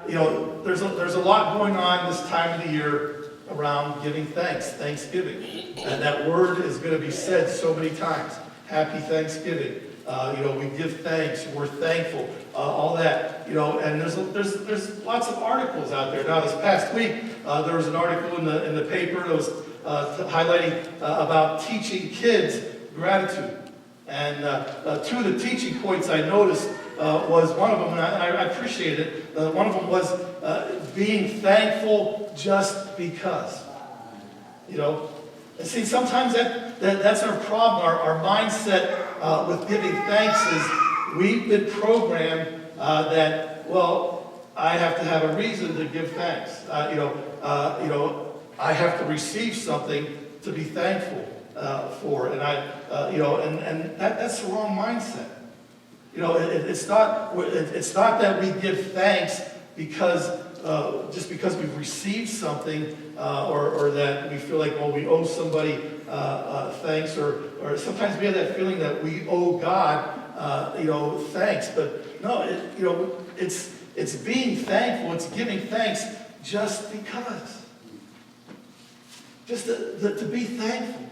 there's a lot going on this time of the year around giving thanks, Thanksgiving. And that word is going to be said so many times. Happy Thanksgiving. We give thanks, we're thankful, all that, and there's lots of articles out there. Now, this past week, there was an article in the paper that was highlighting about teaching kids gratitude. And two of the teaching points I noticed was one of them, and I appreciated it. One of them was being thankful just because. And see, sometimes that's our problem. Our mindset with giving thanks is we've been programmed that, I have to have a reason to give thanks. I have to receive something to be thankful for, and that's the wrong mindset. It's not that we give thanks because just because we've received something or that we feel like we owe somebody thanks, or sometimes we have that feeling that we owe God thanks. But no, it's being thankful. It's giving thanks just because. Just to be thankful.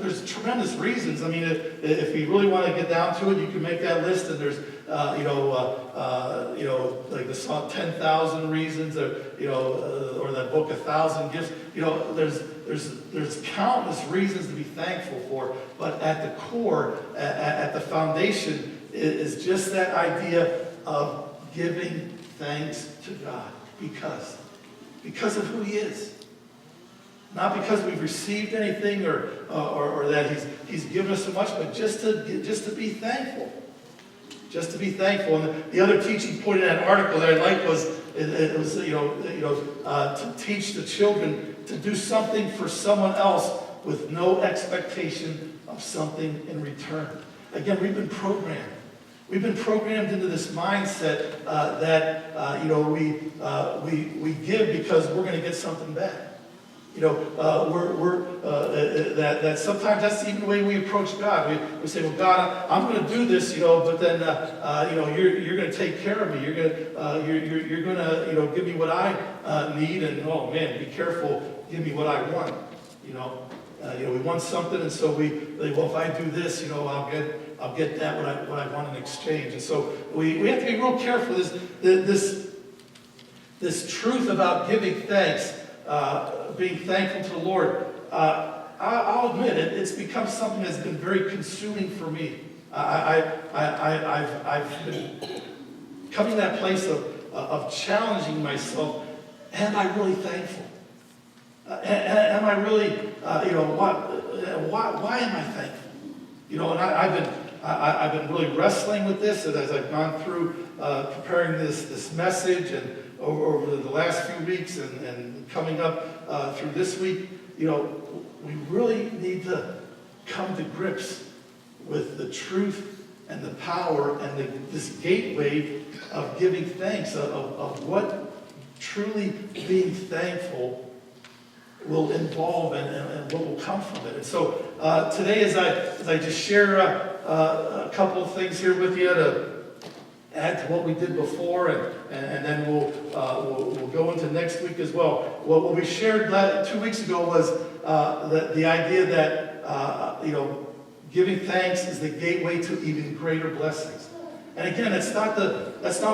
There's tremendous reasons. I mean, if you really want to get down to it, you can make that list, and there's, like the song 10,000 Reasons, or that book 1,000 Gifts. There's countless reasons to be thankful for, but at the core, at the foundation, is just that idea of giving thanks to God because of who He is. Not because we've received anything or that He's given us so much, but just to be thankful. Just to be thankful. And the other teaching point in that article that I liked was to teach the children to do something for someone else with no expectation of something in return. Again, we've been programmed. We've been programmed into this mindset that we give because we're going to get something back. That sometimes that's even the way we approach God. We say, well, God, I'm going to do this, but then you're going to take care of me. You're going to give me what I need, and oh man, be careful, give me what I want. We want something, and so we if I do this, I'll get that what I want in exchange. And so we have to be real careful. This truth about giving thanks. Being thankful to the Lord, I'll admit it. It's become something that's been very consuming for me. I've been coming to that place of challenging myself. Am I really thankful? Am I really? Why am I thankful? And I've been really wrestling with this as I've gone through preparing this message and over the last few weeks and coming up through this week. We really need to come to grips with the truth and the power and this gateway of giving thanks, of what truly being thankful will involve and what will come from it. And so today, as I just share a couple of things here with you to add to what we did before, and then we'll go into next week as well. What we shared 2 weeks ago was the idea that giving thanks is the gateway to even greater blessings. And again, that's not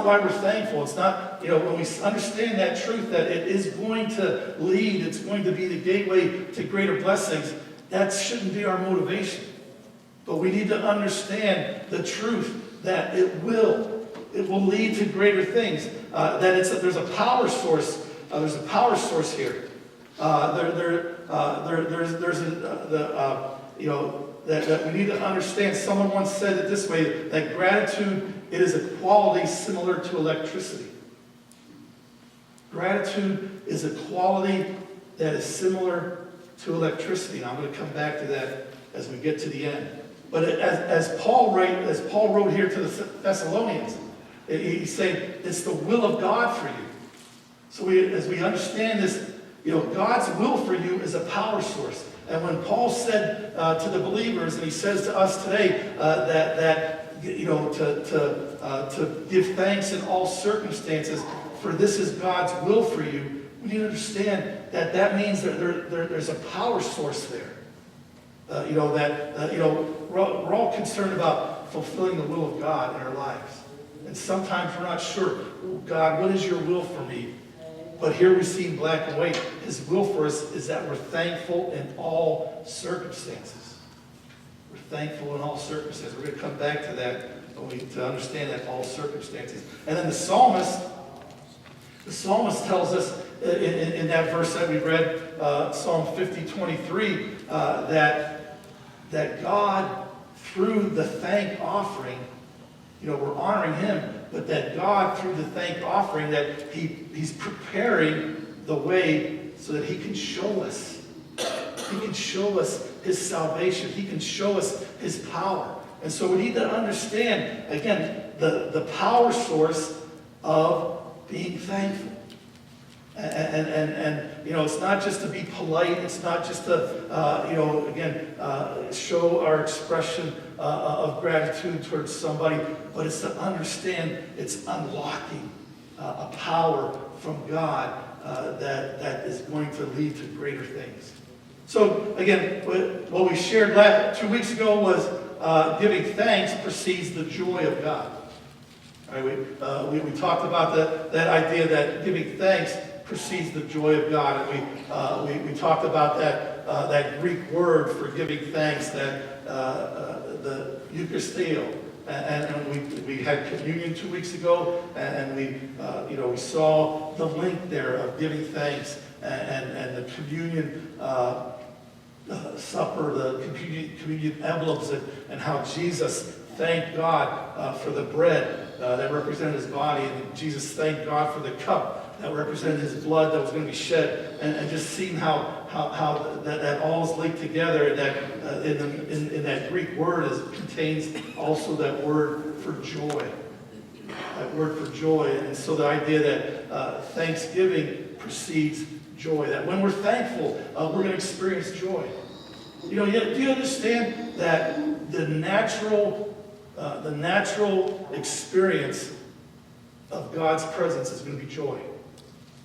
why we're thankful. It's not, when we understand that truth that it is going to lead, it's going to be the gateway to greater blessings, that shouldn't be our motivation. But we need to understand the truth that it will lead to greater things. There's a power source. There's a power source here. That we need to understand. Someone once said it this way: that gratitude, it is a quality similar to electricity. Gratitude is a quality that is similar to electricity. And I'm going to come back to that as we get to the end. But as Paul wrote here to the Thessalonians, he's saying it's the will of God for you. So as we understand this, God's will for you is a power source. And when Paul said to the believers, and he says to us today, to to give thanks in all circumstances, for this is God's will for you. We need to understand that that means that there's a power source there. We're all concerned about fulfilling the will of God in our lives. And sometimes we're not sure, oh, God, what is your will for me? But here we see in black and white, his will for us is that we're thankful in all circumstances. We're thankful in all circumstances. We're going to come back to that to understand that all circumstances. And then the psalmist tells us in that verse that we read, Psalm 50:23, that God, through the thank offering, we're honoring him, but that God, through the thank offering, that he's preparing the way so that he can show us. He can show us his salvation. He can show us his power. And so we need to understand, again, the power source of being thankful. And it's not just to be polite. It's not just to, show our expression of gratitude towards somebody, but it's to understand it's unlocking a power from God that is going to lead to greater things. So again, what we shared 2 weeks ago was giving thanks precedes the joy of God. All right, we talked about that idea that giving thanks precedes the joy of God, and we talked about that Greek word for giving thanks, that the Eucharisteo, and we had communion 2 weeks ago, and we saw the link there of giving thanks and the communion supper, the communion emblems, and how Jesus thanked God for the bread that represented his body, and Jesus thanked God for the cup that represented his blood that was going to be shed, and just seeing how that all is linked together. That in that Greek word contains also that word for joy. That word for joy, and so the idea that Thanksgiving precedes joy. That when we're thankful, we're going to experience joy. Do you understand that the natural experience of God's presence is going to be joy?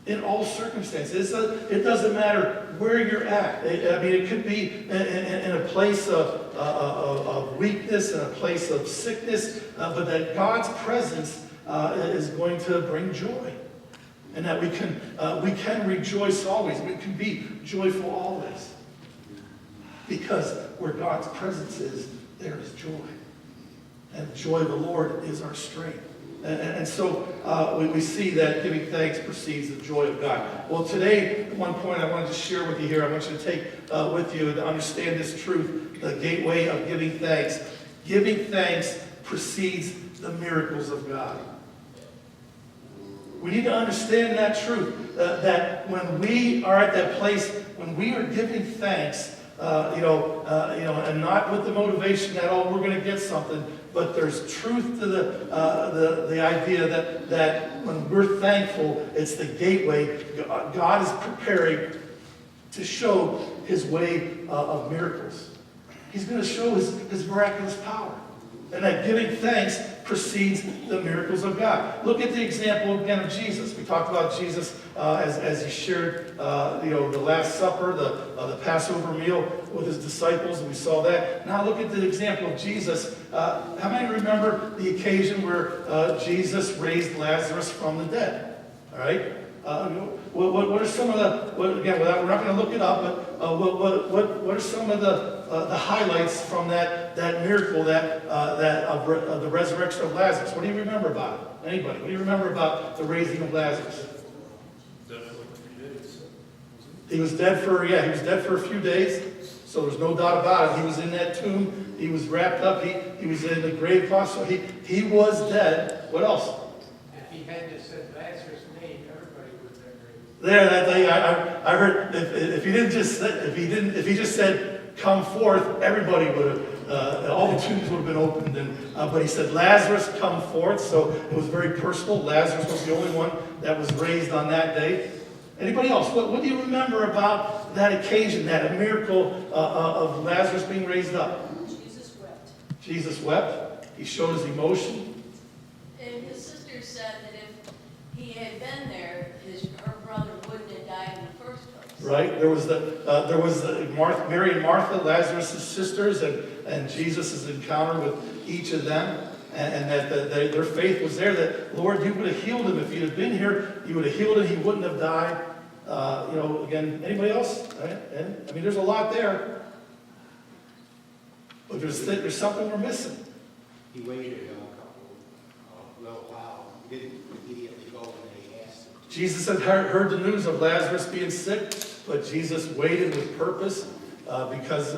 In all circumstances. It doesn't matter where you're at. It could be in a place of weakness, in a place of sickness, but that God's presence is going to bring joy. And that we can rejoice always. We can be joyful always. Because where God's presence is, there is joy. And the joy of the Lord is our strength. And so we see that giving thanks precedes the joy of God. Well, today, one point I wanted to share with you here, I want you to take with you to understand this truth, the gateway of giving thanks. Giving thanks precedes the miracles of God. We need to understand that truth, that when we are at that place, when we are giving thanks, and not with the motivation that, we're going to get something, but there's truth to the idea that when we're thankful, it's the gateway. God is preparing to show his way of miracles. He's going to show his miraculous power. And that giving thanks precedes the miracles of God. Look at the example again of Jesus. We talked about Jesus as he shared the Last Supper, the Passover meal with his disciples, and we saw that. Now look at the example of Jesus. How many remember the occasion where Jesus raised Lazarus from the dead? All right? What are some of the, again, we're not going to look it up, but what are some of the highlights from that miracle of the resurrection of Lazarus? What do you remember about it? Anybody? What do you remember about the raising of Lazarus? Dead for like 3 days. He was dead for a few days, so there's no doubt about it. He was in that tomb. He was wrapped up. He was in the grave cloth, so he was dead. What else? If he had just said Lazarus' name, everybody would have been raised. There, that thing, I heard. If he just said, "Come forth," everybody would have. All the tombs would have been opened. But he said, "Lazarus, come forth." So it was very personal. Lazarus was the only one that was raised on that day. Anybody else? What do you remember about that occasion, that miracle of Lazarus being raised up? Jesus wept. Jesus wept. He showed his emotion. said that if he had been there, her brother wouldn't have died in the first place. Right? There was Mary and Martha, Lazarus' sisters, and Jesus' encounter with each of them. And that their faith was there, that, Lord, you would have healed him. If you'd have been here, you would have healed him. He wouldn't have died. Again, anybody else? Right? And, I mean, there's a lot there. But there's something we're missing. He waited a little while. He didn't immediately go when they asked him. Jesus had heard the news of Lazarus being sick, but Jesus waited with purpose because,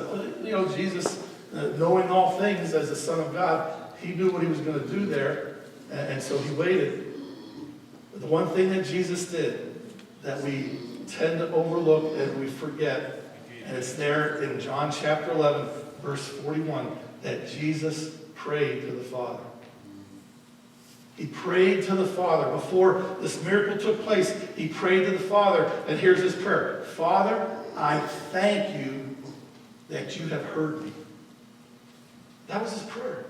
Jesus, knowing all things as the Son of God, he knew what he was going to do there, and so he waited. But the one thing that Jesus did that we tend to overlook and we forget, and it's there in John chapter 11, verse 41, that Jesus prayed to the Father. He prayed to the Father. Before this miracle took place, he prayed to the Father, and here's his prayer. Father, I thank you that you have heard me. That was his prayer.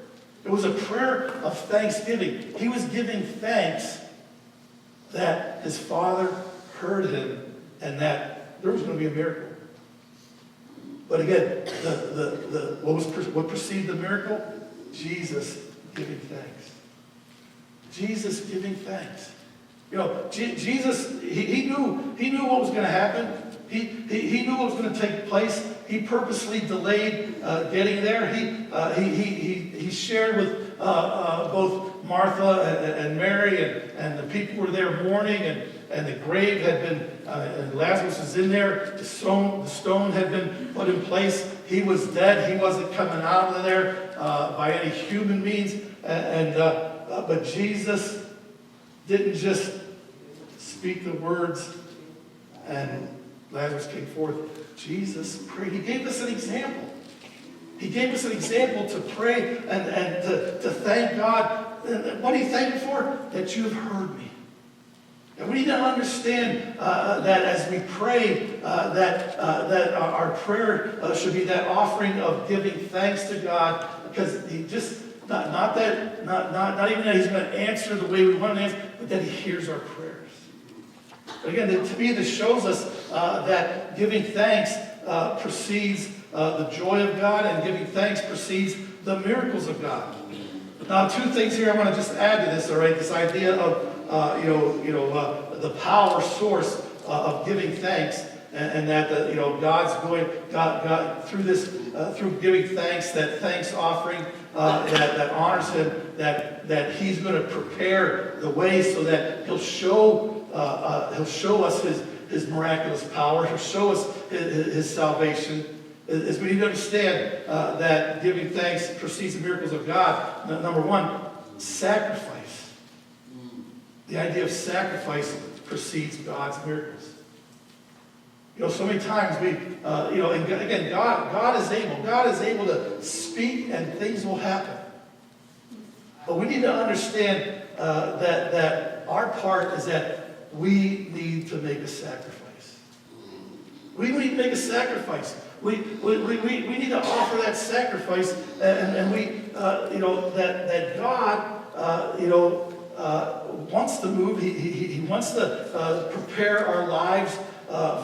It was a prayer of thanksgiving. He was giving thanks that his Father heard him and that there was going to be a miracle. But again, what preceded the miracle? Jesus giving thanks. Jesus giving thanks. Jesus, he knew what was going to happen. He knew what was going to take place. He purposely delayed getting there. He shared with both Martha and Mary, and the people were there mourning, and the grave had been, and Lazarus was in there. The stone had been put in place. He was dead. He wasn't coming out of there by any human means. But Jesus didn't just speak the words and Lazarus came forth. Jesus prayed. He gave us an example. He gave us an example to pray and to thank God. And what did he thank him for? That you have heard me. And we need to understand that as we pray, that our prayer should be that offering of giving thanks to God, because he just not even that he's going to answer the way we want to answer, but that he hears our prayers. But again, to me, this shows us that giving thanks precedes the joy of God, and giving thanks precedes the miracles of God. Now, two things here I want to just add to this. All right, this idea of the power source of giving thanks, and that God's going God through giving thanks, that thanks offering that honors Him, that He's going to prepare the way so that He'll show us His miraculous power. He'll show us His salvation. As we need to understand that giving thanks precedes the miracles of God. Number one, sacrifice. The idea of sacrifice precedes God's miracles. So many times we, and again, God is able. God is able to speak and things will happen. But we need to understand that our part is that we need to make a sacrifice. We need to make a sacrifice. We need to offer that sacrifice, and we, that God, wants to move. He wants to prepare our lives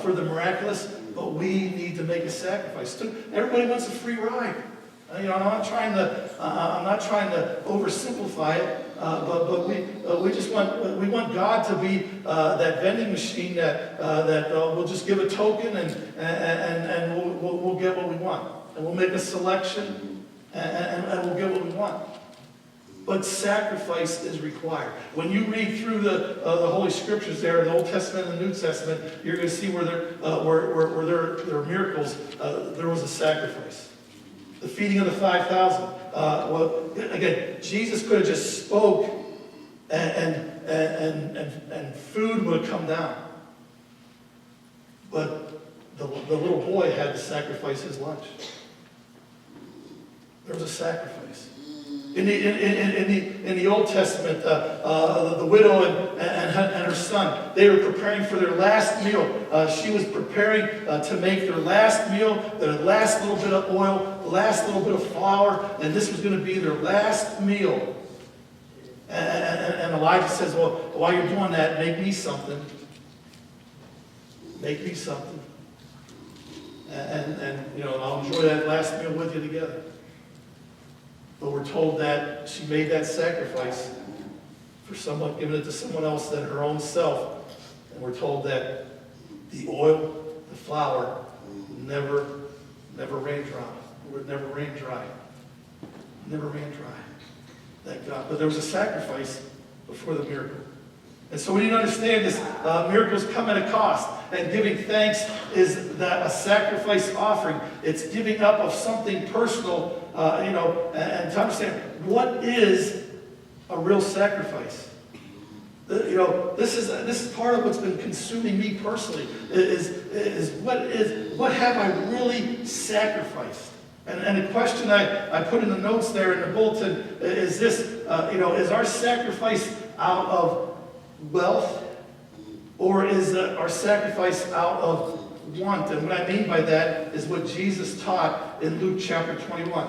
for the miraculous, but we need to make a sacrifice. Everybody wants a free ride. I'm not trying to oversimplify it, but we just want God to be that vending machine that we'll just give a token and we'll get what we want, and we'll make a selection and we'll get what we want. But sacrifice is required. When you read through the Holy Scriptures there, the Old Testament and the New Testament, you're going to see where there are miracles, there was a sacrifice. The feeding of the 5,000. Again, Jesus could have just spoke and food would have come down. But the little boy had to sacrifice his lunch. There was a sacrifice. In the Old Testament, the widow and her son, they were preparing for their last meal. She was preparing to make their last meal, their last little bit of oil, the last little bit of flour, and this was going to be their last meal. And Elijah says, well, while you're doing that, make me something. Make me something. And I'll enjoy that last meal with you together. But we're told that she made that sacrifice for someone, giving it to someone else than her own self. And we're told that the oil, the flour, never ran dry. It would never ran dry. Never ran dry. Thank God. But there was a sacrifice before the miracle. And so we need to understand this. Miracles come at a cost. And giving thanks is that a sacrifice offering. It's giving up of something personal, and to understand what is a real sacrifice. This is part of what's been consuming me personally. Is what have I really sacrificed? And the question I put in the notes there in the bulletin is this: is our sacrifice out of wealth, or is our sacrifice out of want? And what I mean by that is what Jesus taught in Luke chapter 21.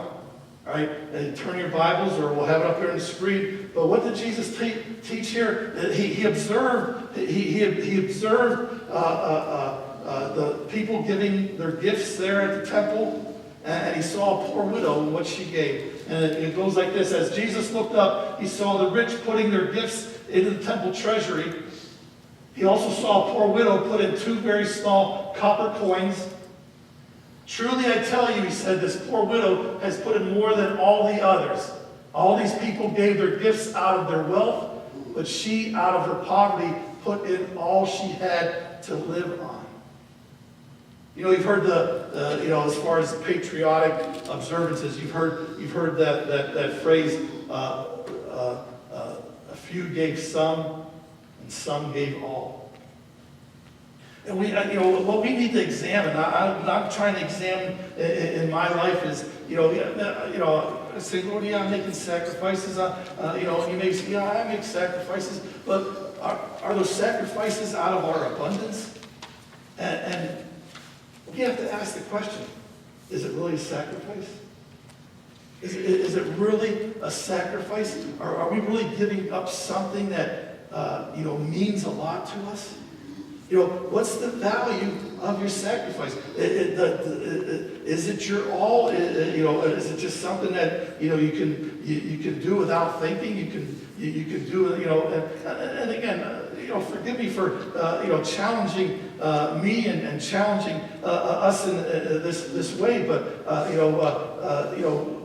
All right, and turn your Bibles, or we'll have it up here on the screen. But what did Jesus teach here? He observed. He observed the people giving their gifts there at the temple, and he saw a poor widow and what she gave. And it goes like this: as Jesus looked up, he saw the rich putting their gifts into the temple treasury. He also saw a poor widow put in 2 very small copper coins. Truly I tell you, he said, this poor widow has put in more than all the others. All these people gave their gifts out of their wealth, but she, out of her poverty, put in all she had to live on. You've heard as far as patriotic observances, you've heard that phrase, a few gave some, and some gave all. And what we need to examine, I'm trying to examine in my life is, I say, Lord, yeah, I'm making sacrifices, and you may say, yeah, I make sacrifices, but are those sacrifices out of our abundance? And we have to ask the question, is it really a sacrifice? Is it really a sacrifice? Are we really giving up something that means a lot to us? What's the value of your sacrifice? Is it your all? Is it just something that you can do without thinking? You can do and again, forgive me for challenging me and challenging us in this way, but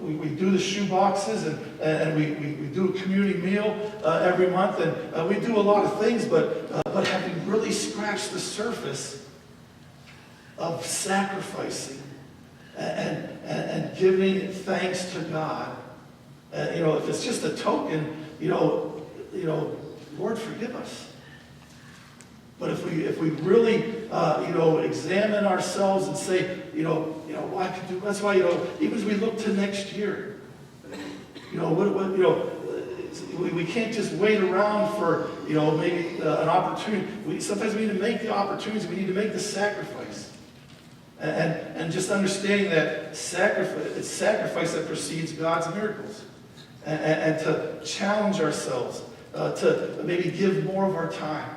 we do the shoe boxes and we do a community meal every month, and we do a lot of things, but have we really scratched the surface of sacrificing and giving thanks to God? If it's just a token, Lord, forgive us. But if we really, examine ourselves and say, I could do. That's why, even as we look to next year, we can't just wait around for, maybe an opportunity. Sometimes we need to make the opportunities. We need to make the sacrifice, and just understanding that it's sacrifice that precedes God's miracles, and to challenge ourselves to maybe give more of our time,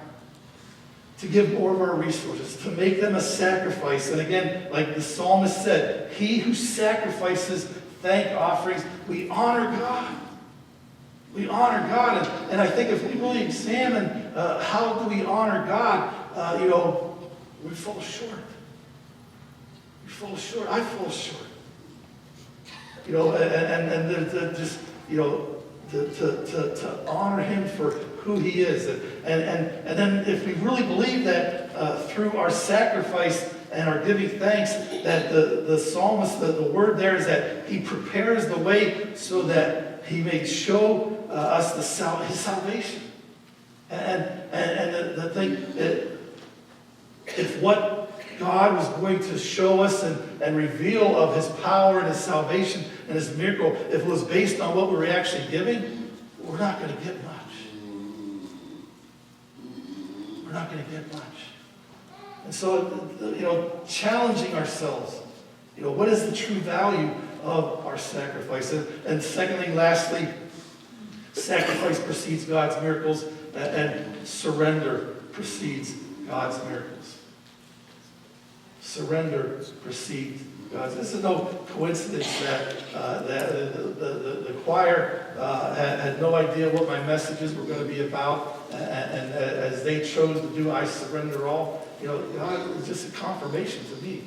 to give more of our resources, to make them a sacrifice. And again, like the psalmist said, he who sacrifices thank offerings, we honor God. We honor God. And I think if we really examine how do we honor God, we fall short. We fall short. I fall short. To honor him for who he is. And then if we really believe that through our sacrifice and our giving thanks, that the psalmist, the word there is that he prepares the way so that he may show us his salvation. And the thing, if what God was going to show us and reveal of his power and his salvation and his miracle, if it was based on what we were actually giving, we're not going to get much. We're not going to get much. And so, challenging ourselves, what is the true value of our sacrifice? And secondly, lastly, Sacrifice precedes God's miracles, and surrender precedes God's miracles. Surrender precedes God's. This is no coincidence that the choir had no idea what my messages were going to be about, and as they chose to do I Surrender All, God was just a confirmation to me.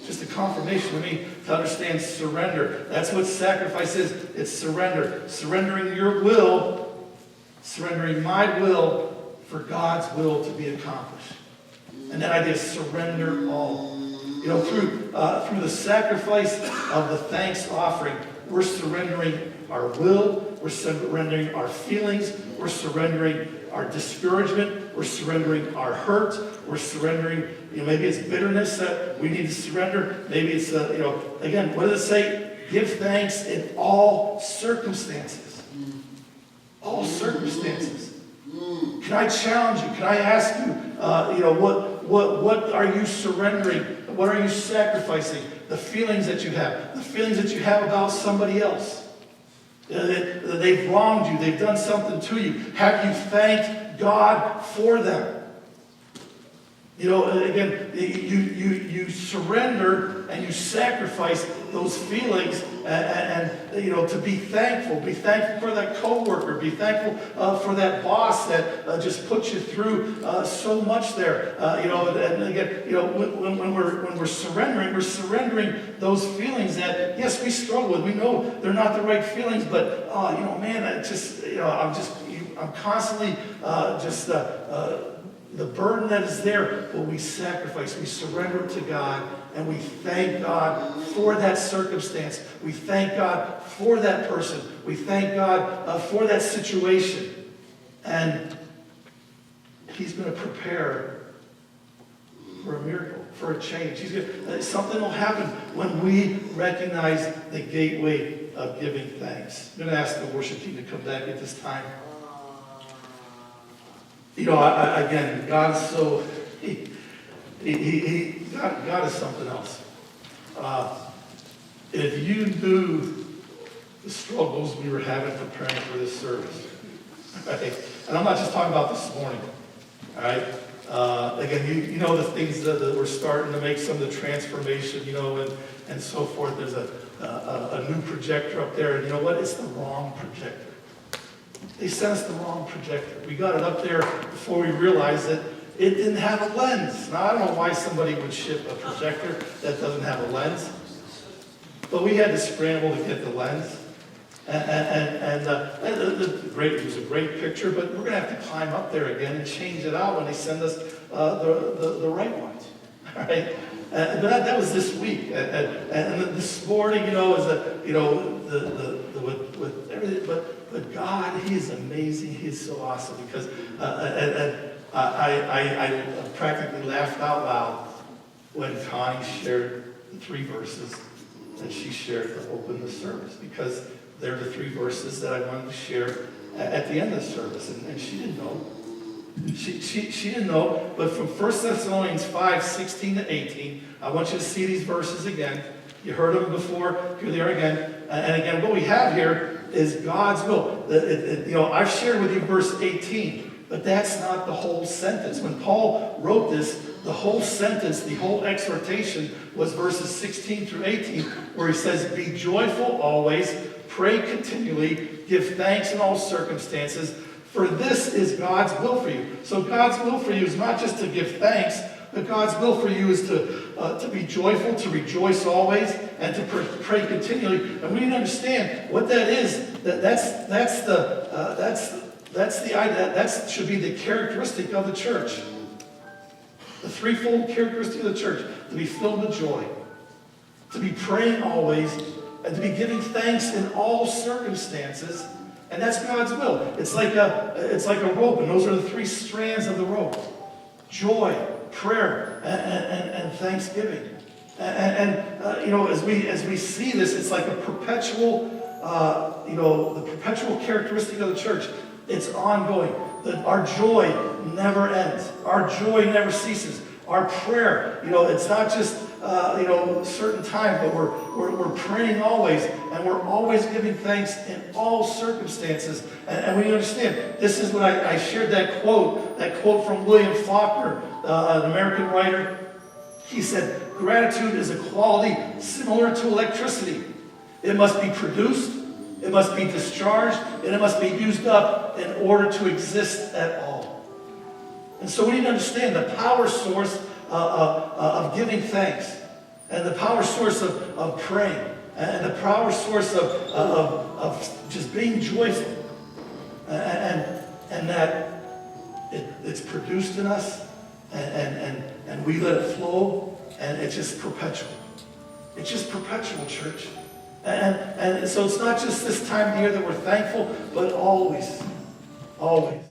Just a confirmation to me to understand surrender. That's what sacrifice is. It's surrender. Surrendering your will, surrendering my will for God's will to be accomplished. And that idea is surrender all. Through the sacrifice of the thanks offering, we're surrendering our will, we're surrendering our feelings, we're surrendering our discouragement, we're surrendering our hurt, we're surrendering, maybe it's bitterness that we need to surrender, maybe it's, again, what does it say? Give thanks in all circumstances. All circumstances. Can I challenge you? Can I ask you, what are you surrendering? What are you sacrificing? The feelings that you have. The feelings that you have about somebody else. They've wronged you. They've done something to you. Have you thanked God for them? Again, you surrender and you sacrifice those feelings and to be thankful. Be thankful for that coworker. Be thankful for that boss that just put you through so much there. And again, when we're surrendering those feelings that, yes, we struggle with. We know they're not the right feelings, but, I'm constantly the burden that is there, but we sacrifice, we surrender it to God, and we thank God for that circumstance. We thank God for that person. We thank God for that situation. And He's going to prepare for a miracle, for a change. Something will happen when we recognize the gateway of giving thanks. I'm going to ask the worship team to come back at this time. Again, God's so, God is something else. If you knew the struggles we were having preparing for this service, right? And I'm not just talking about this morning, all right? Again, you know the things that we're starting to make, some of the transformation, and so forth. There's a new projector up there, and you know what? It's the wrong projector. They sent us the wrong projector. We got it up there before we realized that it didn't have a lens. Now, I don't know why somebody would ship a projector that doesn't have a lens, but we had to scramble to get the lens. It was a great picture, but we're going to have to climb up there again and change it out when they send us the right ones. All right? But that was this week. And this morning, with everything, but God, He is amazing. He is so awesome because I practically laughed out loud when Connie shared the 3 verses that she shared to open the service, because they're the 3 verses that I wanted to share at the end of the service, and she didn't know. She didn't know, but from 1 Thessalonians 5, 16 to 18, I want you to see these verses again. You heard them before, here they are again. And again, what we have here is God's will. I've shared with you verse 18, but that's not the whole sentence. When Paul wrote this, the whole sentence, the whole exhortation was verses 16 through 18, where he says, "Be joyful always, pray continually, give thanks in all circumstances, for this is God's will for you." So God's will for you is not just to give thanks, but God's will for you is to be joyful, to rejoice always, and to pray continually. And we need to understand what that is. That's the idea. That should be the characteristic of the church. The threefold characteristic of the church: to be filled with joy, to be praying always, and to be giving thanks in all circumstances. And that's God's will. It's like a rope, and those are the 3 strands of the rope: joy, prayer, and thanksgiving. As we see this, it's like a perpetual, the perpetual characteristic of the church. It's ongoing. Our joy never ends. Our joy never ceases. Our prayer, it's not just certain time, but we're praying always, and we're always giving thanks in all circumstances. And we understand, this is when I shared that quote from William Faulkner, an American writer. He said, gratitude is a quality similar to electricity. It must be produced, it must be discharged, and it must be used up in order to exist at all. And so we need to understand the power source of giving thanks, and the power source of praying, and the power source of just being joyful, and that it's produced in us, and we let it flow, and it's just perpetual. It's just perpetual, church. And so it's not just this time of year that we're thankful, but always, always.